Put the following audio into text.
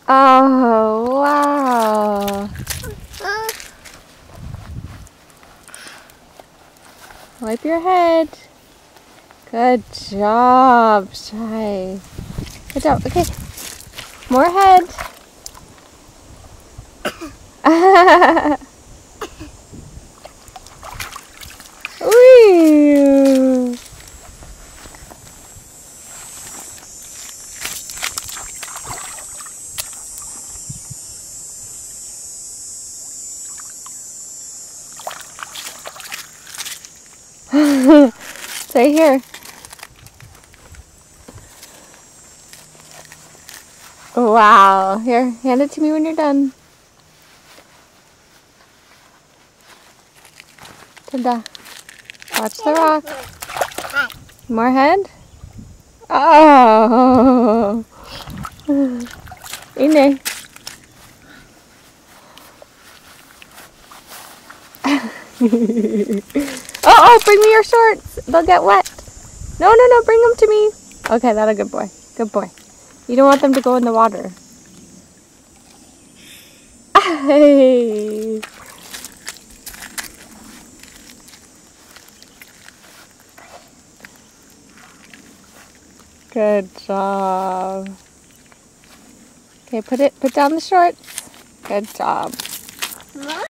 Oh, wow. Wipe your head. Good job, Shai. Good job. Okay. More head. Whee! Stay here. Wow. Here, hand it to me when you're done. Tada. Watch the rock. More head? Oh! Ine. Oh, bring me your shorts. They'll get wet. No, bring them to me. Okay, that's a good boy. Good boy. You don't want them to go in the water. Hey. Good job. Okay, put down the shorts. Good job.